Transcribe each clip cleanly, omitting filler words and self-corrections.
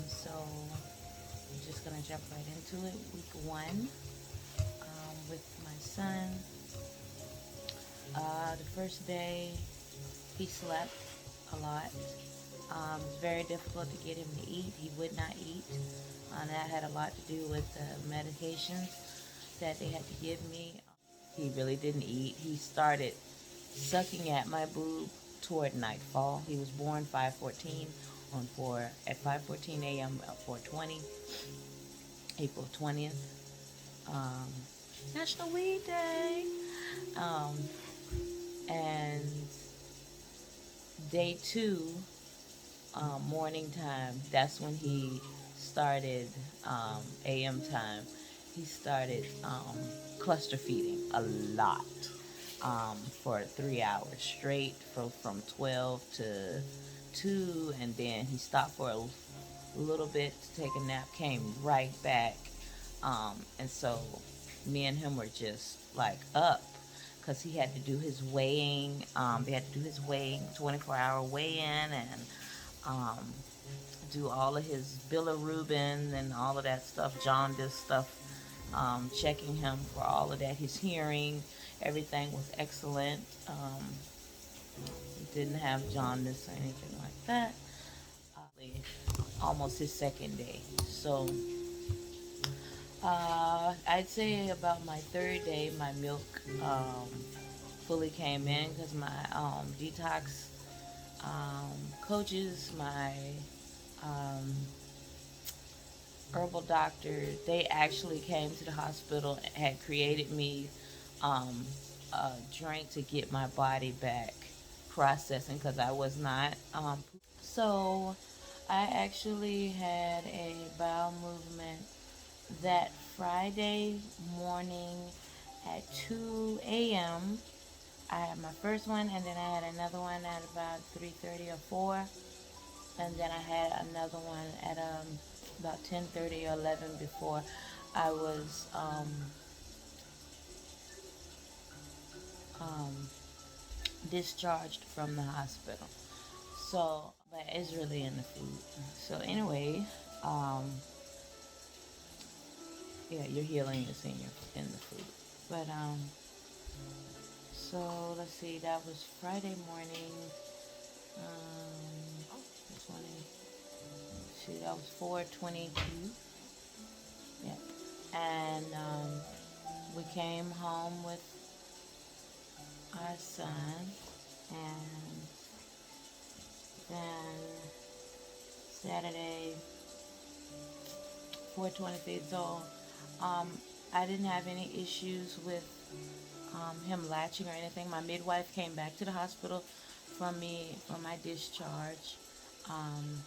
So I'm just gonna jump right into it. Week 1 with my son. The first day he slept a lot. It's very difficult to get him to eat. He would not eat. That had a lot to do with the medications that they had to give me. He really didn't eat. He started sucking at my boob toward nightfall. He was born 5:14 on 4 at 5:14 a.m. 4:20, April 20th, um, National Weed Day, and day 2, morning time. That's when he started a.m. time. He started cluster feeding a lot. For 3 hours straight, from 12 to 2, and then he stopped for a little bit to take a nap, came right back. And so me and him were just like up because he had to do his weighing. They had to do his weighing, 24-hour weigh-in, and do all of his bilirubin and all of that stuff, jaundice stuff, checking him for all of that. His hearing, everything was excellent. Didn't have jaundice or anything like that. Almost his second day. So I'd say about my third day, my milk fully came in because my detox coaches, my um, herbal doctor, they actually came to the hospital and had created me a drink to get my body back processing because I was not. So I actually had a bowel movement that Friday morning at 2 a.m. I had my first one, and then I had another one at about 3:30 or 4, and then I had another one at about 10:30 or 11 before I was um, discharged from the hospital. So, but it's really in the food. So anyway, um, yeah, your healing is in the food. But so let's see. That was Friday morning. 20. See, that was 4:22. Yep. And we came home with our son, and then Saturday, 4:23. So I didn't have any issues with him latching or anything. My midwife came back to the hospital from me for my discharge. Um,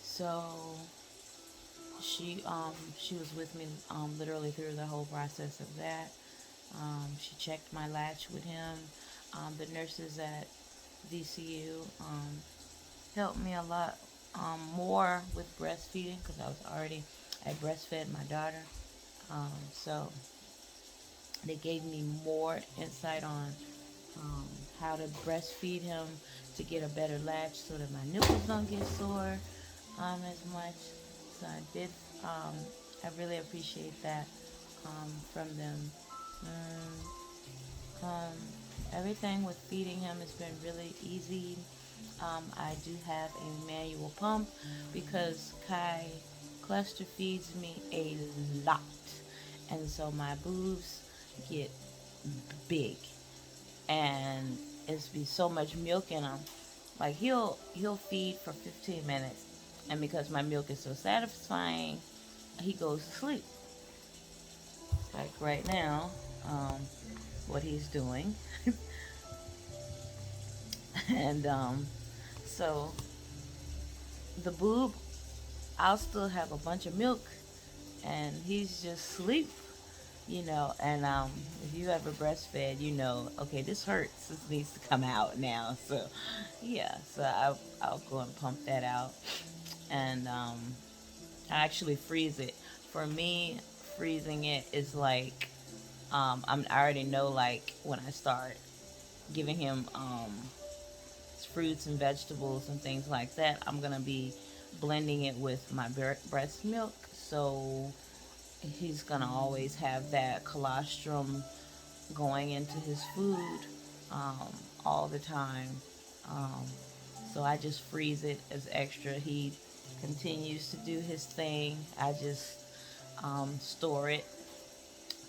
so she was with me literally through the whole process of that. She checked my latch with him. The nurses at VCU helped me a lot more with breastfeeding because I breastfed my daughter. So they gave me more insight on how to breastfeed him to get a better latch so that my nipples don't get sore as much. So I did. I really appreciate that from them. Um, Everything with feeding him has been really easy. I do have a manual pump because Kai cluster feeds me a lot, and so my boobs get big, and it's be so much milk in them. Like he'll feed for 15 minutes, and because my milk is so satisfying, he goes to sleep. Like right now, what he's doing, and so the boob, I'll still have a bunch of milk, and he's just asleep. And if you ever breastfed, okay, this hurts, this needs to come out now. So yeah, so I'll go and pump that out, and I actually freeze it. For me, freezing it is like I already know, like when I start giving him fruits and vegetables and things like that, I'm gonna be blending it with my breast milk, so he's gonna always have that colostrum going into his food all the time. Um, so I just freeze it as extra. He continues to do his thing. I just store it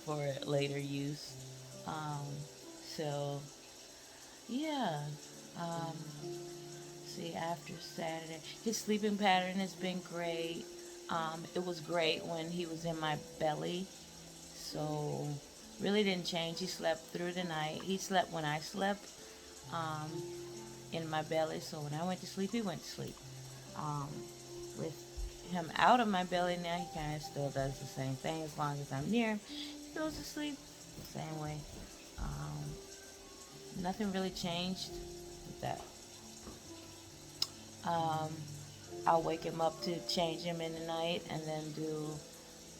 for later use. Um, so yeah. Um, see, after Saturday, his sleeping pattern has been great. It was great when he was in my belly, so really didn't change. He slept through the night. He slept when I slept um, in my belly, so when I went to sleep, he went to sleep. Um, with him out of my belly now, he kind of still does the same thing. As long as I'm near him, he goes to sleep the same way. Um, Nothing really changed with that. Um, I'll wake him up to change him in the night, and then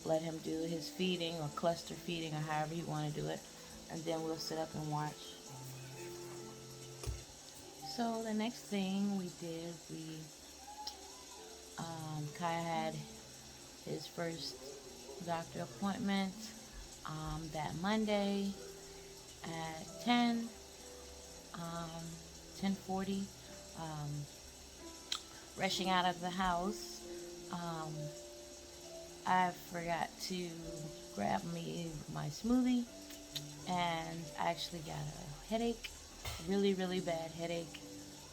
let him do his feeding or cluster feeding or however you want to do it, and then we'll sit up and watch. So the next thing we did, Kai had his first doctor appointment that Monday at 10:40. Um, Rushing out of the house, um, I forgot to grab me my smoothie, and I actually got a headache, really, really bad headache.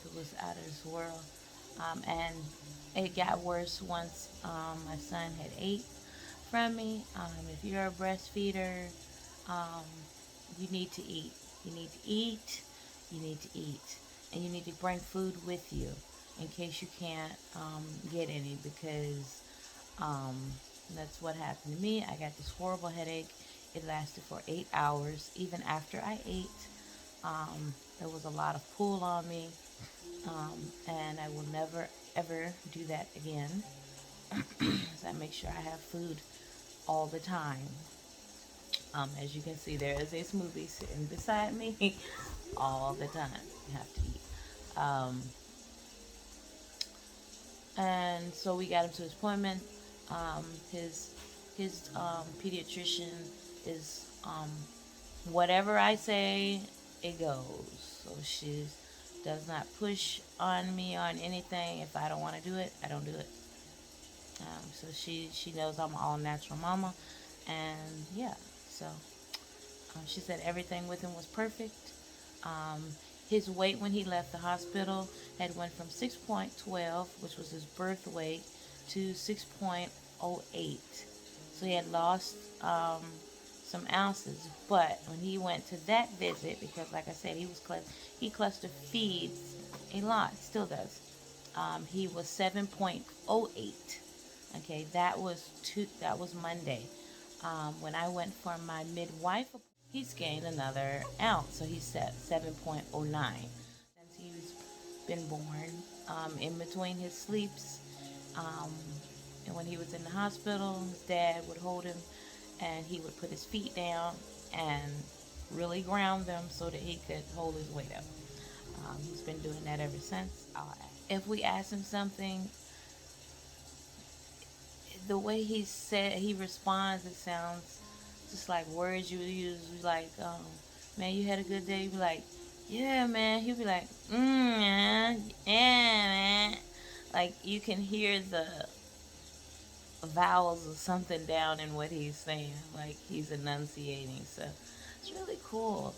It was out of this world. And it got worse once my son had ate from me. If you're a breastfeeder, um, you need to eat. You need to eat. You need to eat. And you need to bring food with you in case you can't get any, because um, that's what happened to me. I got this horrible headache. It lasted for 8 hours. Even after I ate, there was a lot of pull on me, and I will never ever do that again. So I make sure I have food all the time. As you can see, there is a smoothie sitting beside me all the time. You have to eat. And so we got him to his appointment. His pediatrician is whatever I say, it goes. So she does not push on me on anything. If I don't want to do it, I don't do it. So she knows I'm all natural mama, and yeah. So she said everything with him was perfect. Um, his weight when he left the hospital had went from 6.12, which was his birth weight, to 6.08. So he had lost some ounces. But when he went to that visit, because like I said, he cluster feeds a lot, still does. He was 7.08. Okay, that was Monday. When I went for my midwife, he's gained another ounce, so he's at 7.09 since he's been born. In between his sleeps, um, and when he was in the hospital, his dad would hold him, and he would put his feet down and really ground them so that he could hold his weight up. He's been doing that ever since. If we ask him something, the way he responds, it sounds just like words you would use. Like, man, you had a good day. You be like, yeah, man. He'll be like, man, yeah, man. Like, you can hear the vowels or something down in what he's saying. Like, he's enunciating. So, it's really cool.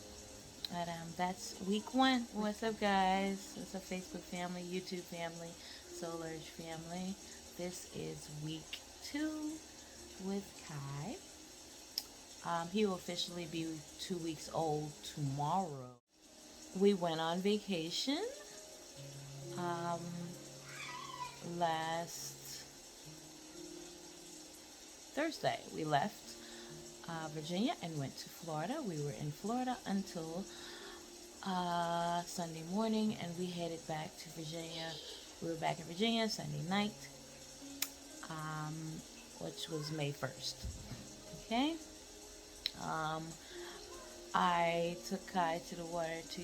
But that's week 1. What's up, guys? What's up, Facebook family, YouTube family, Soul Urge family? This is week 2 with Kai. He will officially be 2 weeks old tomorrow. We went on vacation last Thursday. We left Virginia and went to Florida. We were in Florida until Sunday morning, and we headed back to Virginia. We were back in Virginia Sunday night, which was May 1st. Okay? I took Kai to the water to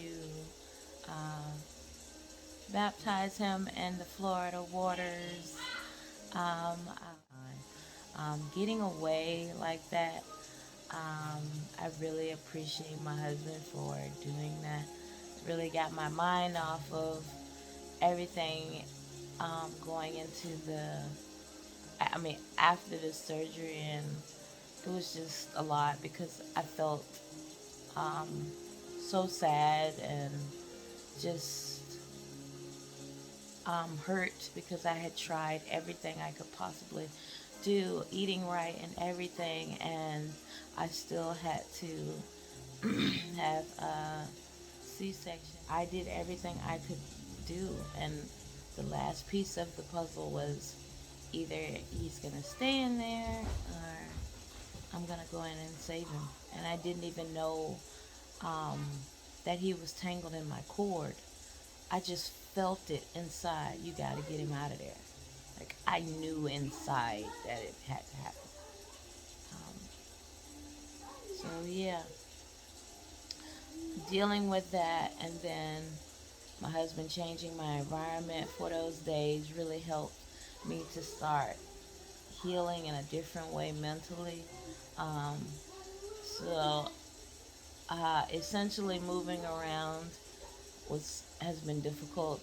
baptize him in the Florida waters. Um, Getting away like that, I really appreciate my husband for doing that. It really got my mind off of everything going into I mean, after the surgery, and it was just a lot because I felt um, so sad and just hurt because I had tried everything I could possibly do, eating right and everything, and I still had to have a C-section. I did everything I could do, and the last piece of the puzzle was either he's gonna stay in there or I'm gonna go in and save him. And I didn't even know um, that he was tangled in my cord. I just felt it inside. You got to get him out of there. Like I knew inside that it had to happen. So yeah, dealing with that, and then my husband changing my environment for those days really helped me to start healing in a different way mentally. Um, so essentially, moving around was has been difficult.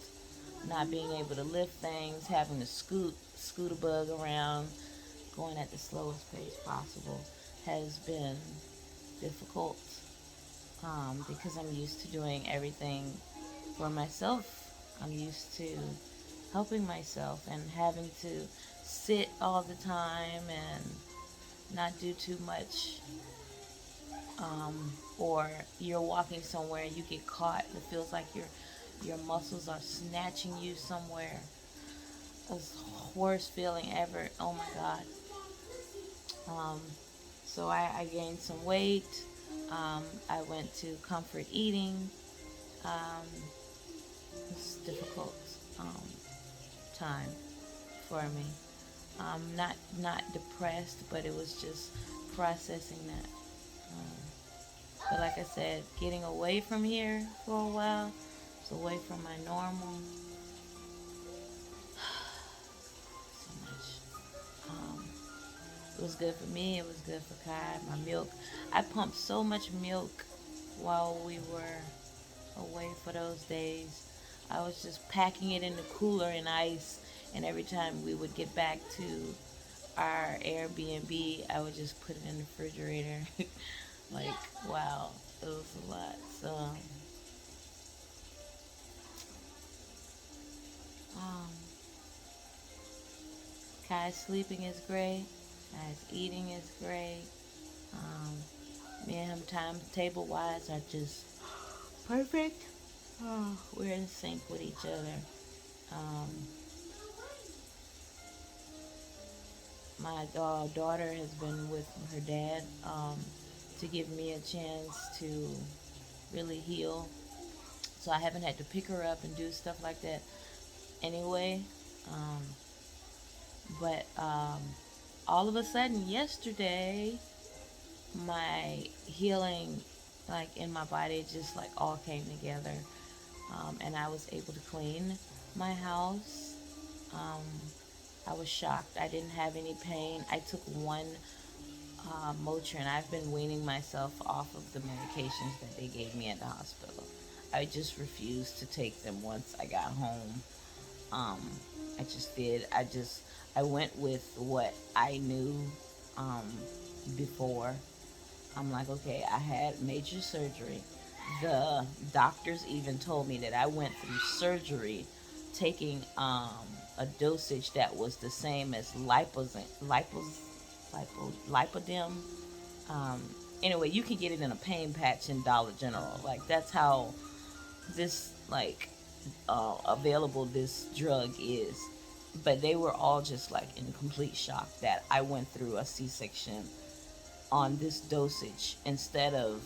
Not being able to lift things, having to scoot a bug around, going at the slowest pace possible has been difficult because I'm used to doing everything for myself. I'm used to helping myself and having to sit all the time and not do too much. Or you're walking somewhere and you get caught. It feels like your muscles are snatching you somewhere. It's the worst feeling ever. Oh my God. Um, so I gained some weight. I went to comfort eating. Um, it's a difficult time for me. Not depressed, but it was just processing that. But like I said, getting away from here for a while, it's away from my normal. So much. It was good for me. It was good for Kai. My milk. I pumped so much milk while we were away for those days. I was just packing it in the cooler in ice, and every time we would get back to our Airbnb, I would just put it in the refrigerator. Like, wow, it was a lot. So, um, Kai's sleeping is great. Kai's eating is great. Um, Me and him timetable wise are just perfect. Oh, we're in sync with each other. Um, my daughter has been with her dad to give me a chance to really heal. So I haven't had to pick her up and do stuff like that anyway. Um, but all of a sudden, yesterday, my healing, like in my body, just like all came together. And I was able to clean my house. Um, I was shocked. I didn't have any pain. I took one Motrin. I've been weaning myself off of the medications that they gave me at the hospital. I just refused to take them once I got home. Um, I just did. I went with what I knew um, before. I'm like, okay, I had major surgery. The doctors even told me that I went through surgery taking a dosage that was the same as lipodem. Um, anyway, you can get it in a pain patch in Dollar General. Like that's how this available this drug is. But they were all just like in complete shock that I went through a C-section on this dosage instead of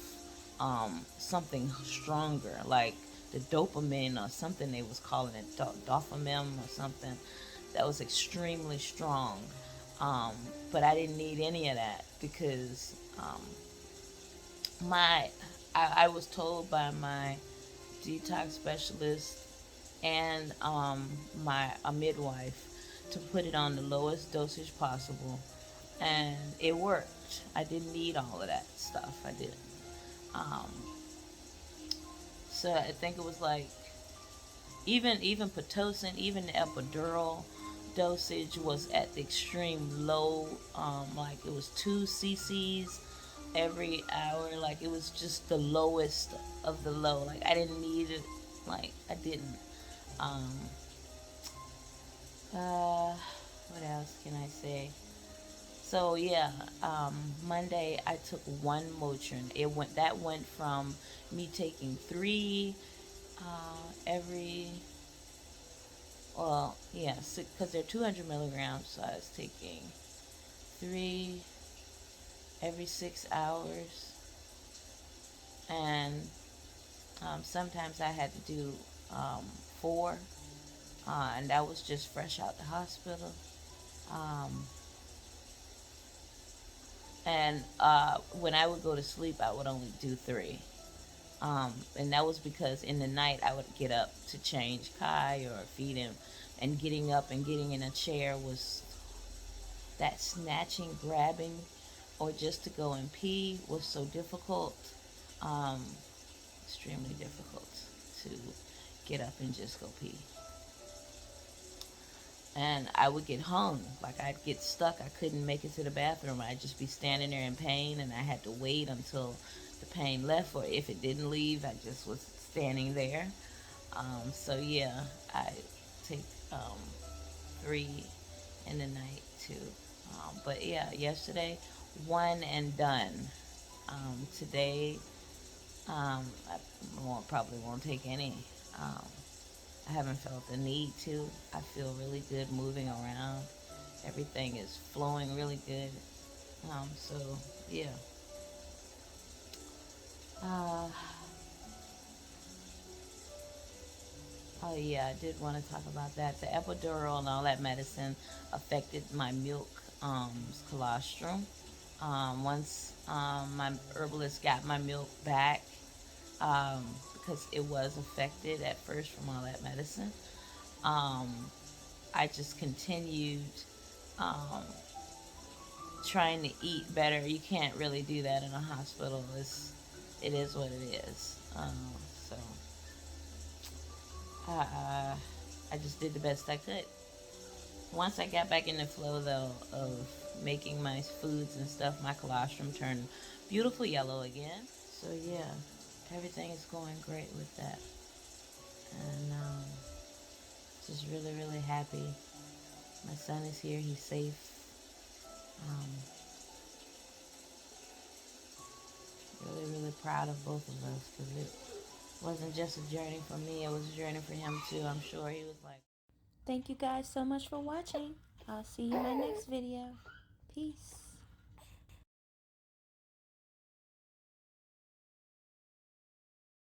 something stronger like the dopamine or something they was calling it dopamine or something that was extremely strong. But I didn't need any of that because my I was told by my detox specialist and my a midwife to put it on the lowest dosage possible, and it worked. I didn't need all of that stuff. I didn't. Um, so I think it was like even pitocin, even the epidural dosage was at the extreme low. Like it was 2 cc's every hour. Like it was just the lowest of the low. Like I didn't need it. Like I didn't. Um, what else can I say? So yeah, Monday I took one Motrin. That went from me taking three every, well, yeah, because they're 200 milligrams. So I was taking three every 6 hours, and sometimes I had to do um, four, and that was just fresh out the hospital. Um, and when I would go to sleep, I would only do three. And that was because in the night I would get up to change Kai or feed him, and getting up and getting in a chair was that snatching, grabbing, or just to go and pee was so difficult, um, extremely difficult to get up and just go pee. And I would get hung, like I'd get stuck. I couldn't make it to the bathroom. I'd just be standing there in pain, and I had to wait until the pain left, or if it didn't leave, I just was standing there. So yeah, I take three in the night too. But yeah, yesterday, one and done. Today, I probably won't take any. Um, I haven't felt the need to. I feel really good moving around. Everything is flowing really good. So yeah. Uh, oh yeah, I did want to talk about that. The epidural and all that medicine affected my milk colostrum. Once my herbalist got my milk back, because it was affected at first from all that medicine. Um, I just continued um, trying to eat better. You can't really do that in a hospital. It is what it is. So I just did the best I could. Once I got back in the flow though of making my foods and stuff, my colostrum turned beautiful yellow again. So yeah, everything is going great with that, and just really really happy. My son is here. He's safe. Um, really really proud of both of us, because it wasn't just a journey for me. It was a journey for him too. I'm sure he was like. Thank you guys so much for watching. I'll see you in my next video. Peace.